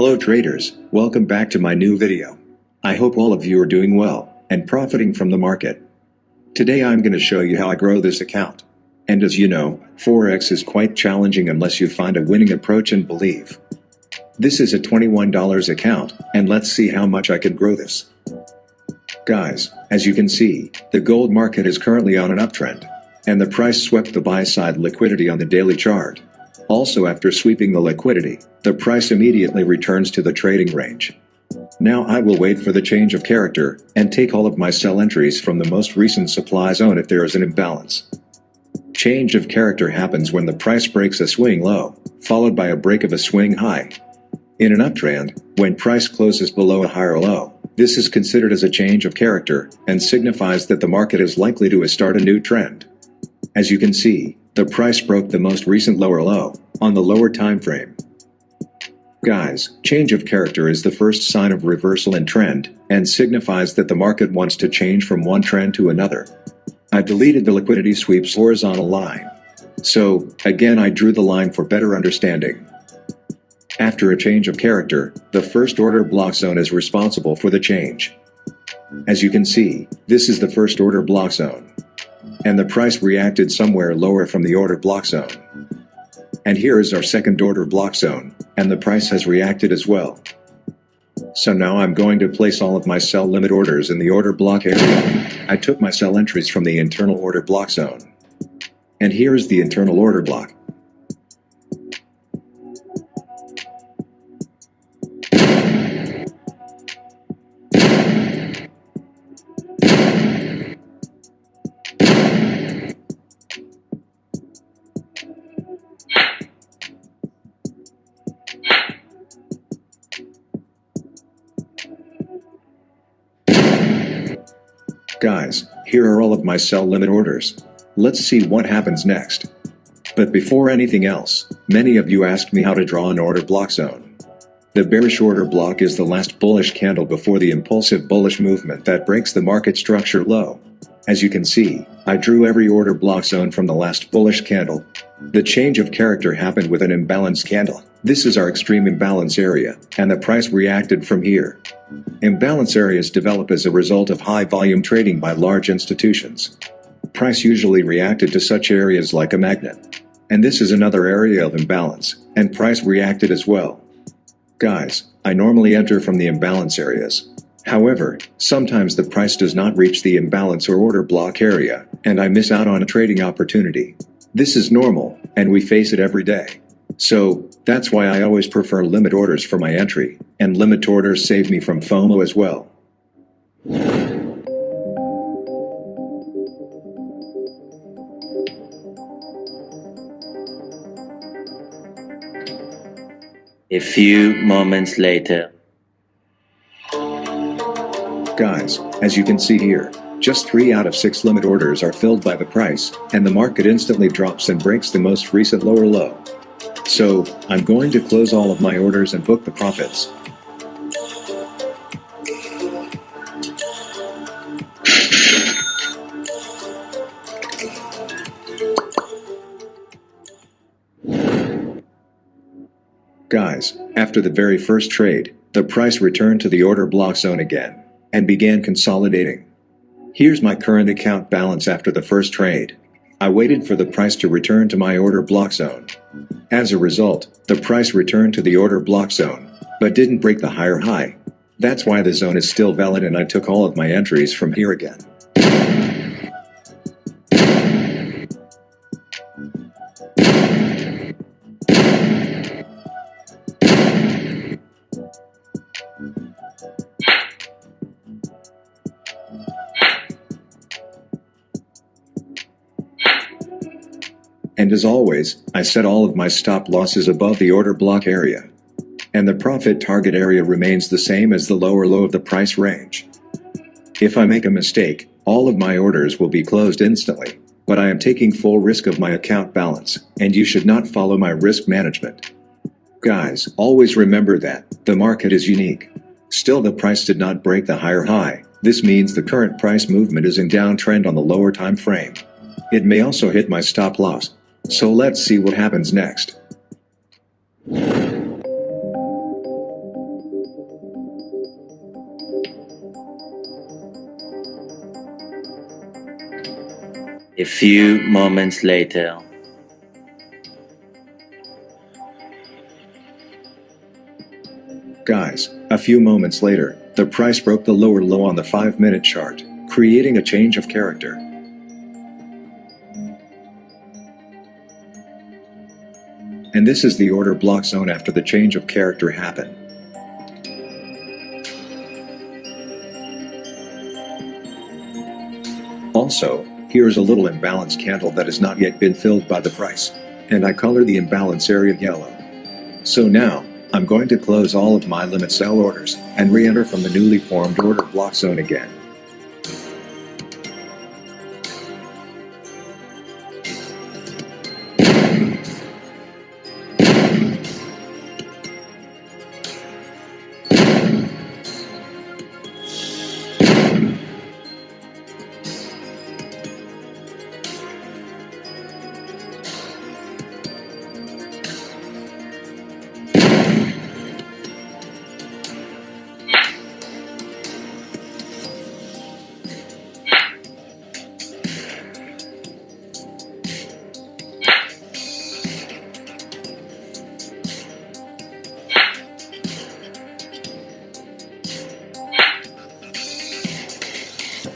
Hello traders, welcome back to my new video. I hope all of you are doing well and profiting from the market. Today I'm going to show you how I grow this account. And as you know, Forex is quite challenging unless you find a winning approach and believe. This is a $21 account, and let's see how much I can grow this. Guys, as you can see, the gold market is currently on an uptrend, and the price swept the buy side liquidity on the daily chart. Also, after sweeping the liquidity, the price immediately returns to the trading range. Now I will wait for the change of character and take all of my sell entries from the most recent supply zone if there is an imbalance. Change of character happens when the price breaks a swing low, followed by a break of a swing high. In an uptrend, when price closes below a higher low, this is considered as a change of character and signifies that the market is likely to start a new trend. As you can see, the price broke the most recent lower low on the lower time frame. Guys, change of character is the first sign of reversal in trend and signifies that the market wants to change from one trend to another. I deleted the liquidity sweeps horizontal line. So, again I drew the line for better understanding. After a change of character, the first order block zone is responsible for the change. As you can see, this is the first order block zone. And the price reacted somewhere lower from the order block zone. And here is our second order block zone, and the price has reacted as well. So now I'm going to place all of my sell limit orders in the order block area. I took my sell entries from the internal order block zone. And here is the internal order block. Guys, here are all of my sell limit orders. Let's see what happens next. But before anything else, many of you asked me how to draw an order block zone. The bearish order block is the last bullish candle before the impulsive bullish movement that breaks the market structure low. As you can see, I drew every order block zone from the last bullish candle. The change of character happened with an imbalanced candle. This is our extreme imbalance area, and the price reacted from here. Imbalance areas develop as a result of high volume trading by large institutions. Price usually reacted to such areas like a magnet. And this is another area of imbalance, and price reacted as well. Guys, I normally enter from the imbalance areas. However, sometimes the price does not reach the imbalance or order block area, and I miss out on a trading opportunity. This is normal, and we face it every day. So, that's why I always prefer limit orders for my entry, and limit orders save me from FOMO as well. A few moments later. Guys, as you can see here, just 3 out of 6 limit orders are filled by the price, and the market instantly drops and breaks the most recent lower low. So, I'm going to close all of my orders and book the profits. Guys, after the very first trade, the price returned to the order block zone again, and began consolidating. Here's my current account balance after the first trade. I waited for the price to return to my order block zone. As a result, the price returned to the order block zone, but didn't break the higher high. That's why the zone is still valid, and I took all of my entries from here again. And as always, I set all of my stop losses above the order block area. And the profit target area remains the same as the lower low of the price range. If I make a mistake, all of my orders will be closed instantly, but I am taking full risk of my account balance, and you should not follow my risk management. Guys, always remember that the market is unique. Still, the price did not break the higher high. This means the current price movement is in downtrend on the lower time frame. It may also hit my stop loss. So let's see what happens next. A few moments later. Guys, a few moments later, the price broke the lower low on the 5-minute chart, creating a change of character. And this is the order block zone after the change of character happened. Also, here is a little imbalance candle that has not yet been filled by the price, and I color the imbalance area yellow. So now, I'm going to close all of my limit sell orders, and re-enter from the newly formed order block zone again.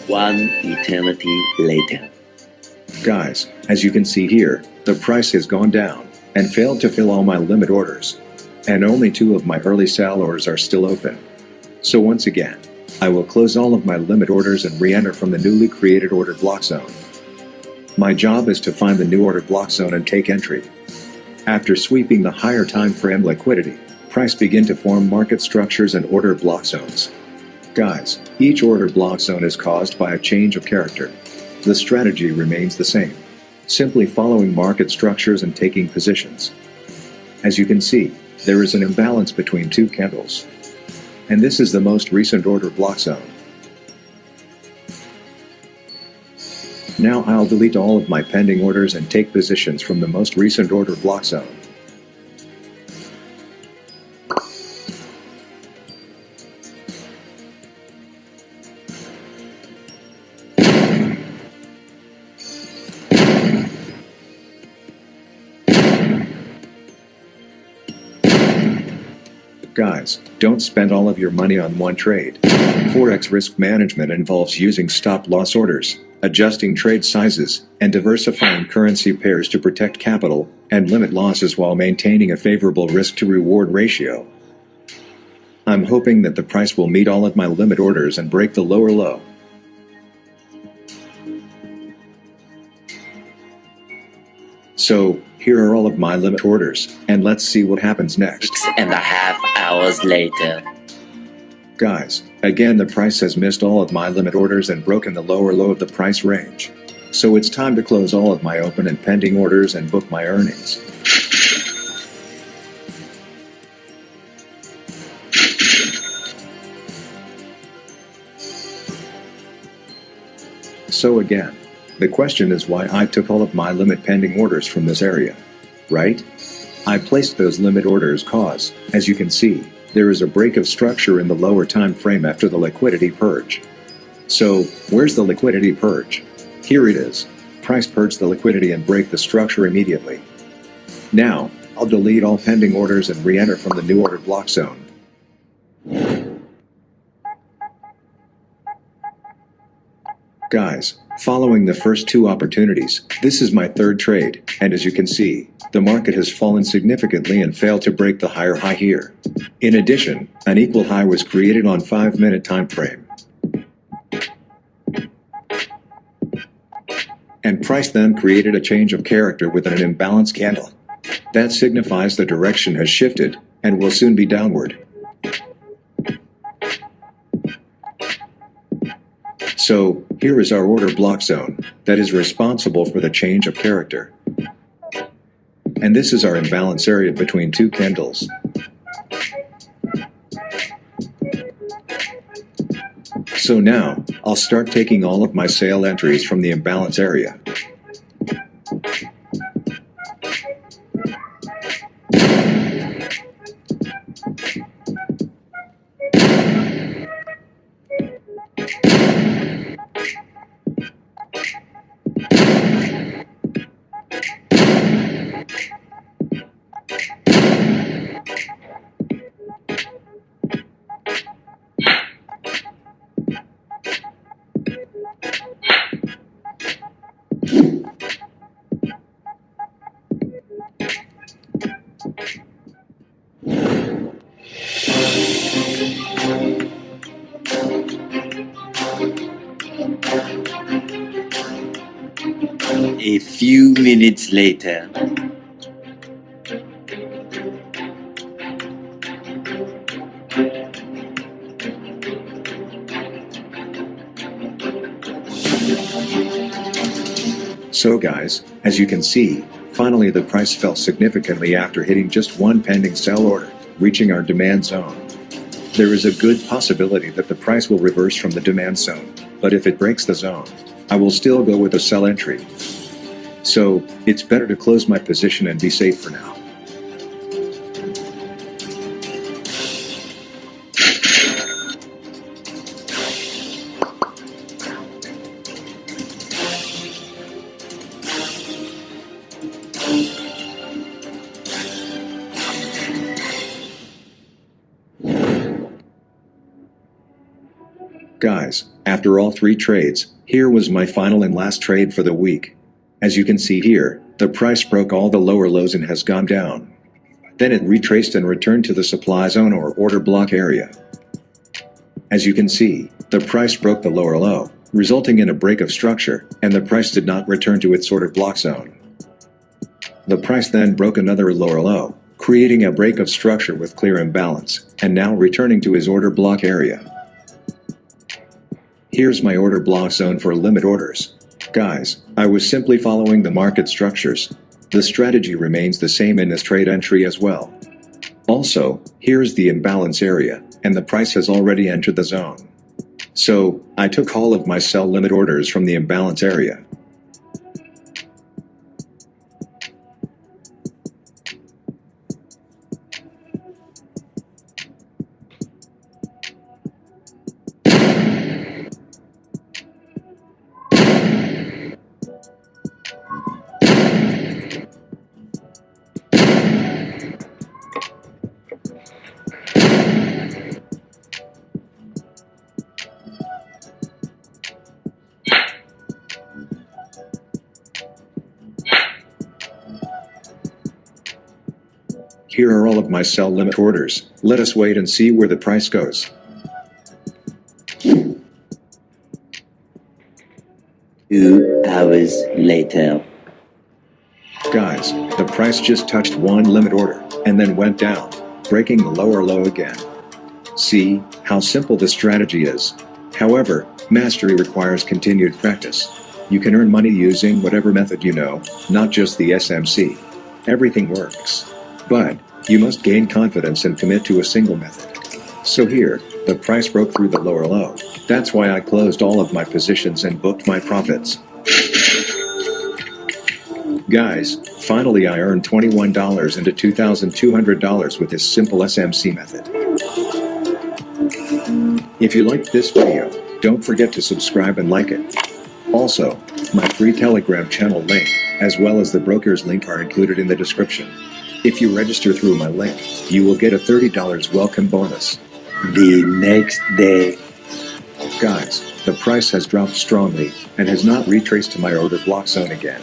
One eternity later. Guys, as you can see here, the price has gone down, and failed to fill all my limit orders. And only 2 of my early sell orders are still open. So once again, I will close all of my limit orders and re-enter from the newly created order block zone. My job is to find the new order block zone and take entry. After sweeping the higher time frame liquidity, price begin to form market structures and order block zones. Guys, each order block zone is caused by a change of character. The strategy remains the same. Simply following market structures and taking positions. As you can see, there is an imbalance between 2 candles. And this is the most recent order block zone. Now I'll delete all of my pending orders and take positions from the most recent order block zone. Guys, don't spend all of your money on one trade. Forex risk management involves using stop-loss orders, adjusting trade sizes, and diversifying currency pairs to protect capital and limit losses while maintaining a favorable risk-to-reward ratio. I'm hoping that the price will meet all of my limit orders and break the lower low. So, here are all of my limit orders, and let's see what happens next. 6.5 hours later. Guys, again the price has missed all of my limit orders and broken the lower low of the price range. So it's time to close all of my open and pending orders and book my earnings. So again, the question is why I took all of my limit pending orders from this area. Right? I placed those limit orders cause, as you can see, there is a break of structure in the lower time frame after the liquidity purge. So, where's the liquidity purge? Here it is. Price purge the liquidity and break the structure immediately. Now, I'll delete all pending orders and re-enter from the new order block zone. Guys, following the first 2 opportunities, this is my 3rd trade, and as you can see, the market has fallen significantly and failed to break the higher high here. In addition, an equal high was created on 5-minute time frame. And price then created a change of character with an imbalanced candle. That signifies the direction has shifted, and will soon be downward. So, here is our order block zone, that is responsible for the change of character. And this is our imbalance area between 2 candles. So now, I'll start taking all of my sale entries from the imbalance area. A few minutes later. So guys, as you can see, finally the price fell significantly after hitting just one pending sell order, reaching our demand zone. There is a good possibility that the price will reverse from the demand zone, but if it breaks the zone, I will still go with a sell entry. So, it's better to close my position and be safe for now. Guys, after all 3 trades, here was my final and last trade for the week. As you can see here, the price broke all the lower lows and has gone down. Then it retraced and returned to the supply zone or order block area. As you can see, the price broke the lower low, resulting in a break of structure, and the price did not return to its order block zone. The price then broke another lower low, creating a break of structure with clear imbalance, and now returning to his order block area. Here's my order block zone for limit orders. Guys, I was simply following the market structures. The strategy remains the same in this trade entry as well. Also, here's the imbalance area, and the price has already entered the zone. So, I took all of my sell limit orders from the imbalance area. Here are all of my sell limit orders. Let us wait and see where the price goes. 2 hours later. Guys, the price just touched one limit order, and then went down, breaking the lower low again. See how simple this strategy is. However, mastery requires continued practice. You can earn money using whatever method you know, not just the SMC. Everything works. But, you must gain confidence and commit to a single method. So here, the price broke through the lower low. That's why I closed all of my positions and booked my profits. Guys, finally I earned $21 into $2,200 with this simple SMC method. If you liked this video, don't forget to subscribe and like it. Also, my free Telegram channel link, as well as the broker's link are included in the description. If you register through my link, you will get a $30 welcome bonus. The next day. Guys, the price has dropped strongly, and has not retraced to my order block zone again.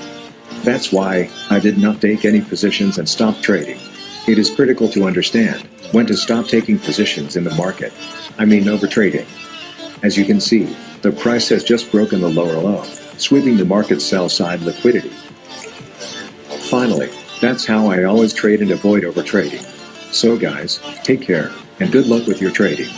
That's why, I did not take any positions and stopped trading. It is critical to understand, when to stop taking positions in the market. I mean overtrading. As you can see, the price has just broken the lower low, sweeping the market sell side liquidity. Finally, that's how I always trade and avoid overtrading. So guys, take care, and good luck with your trading.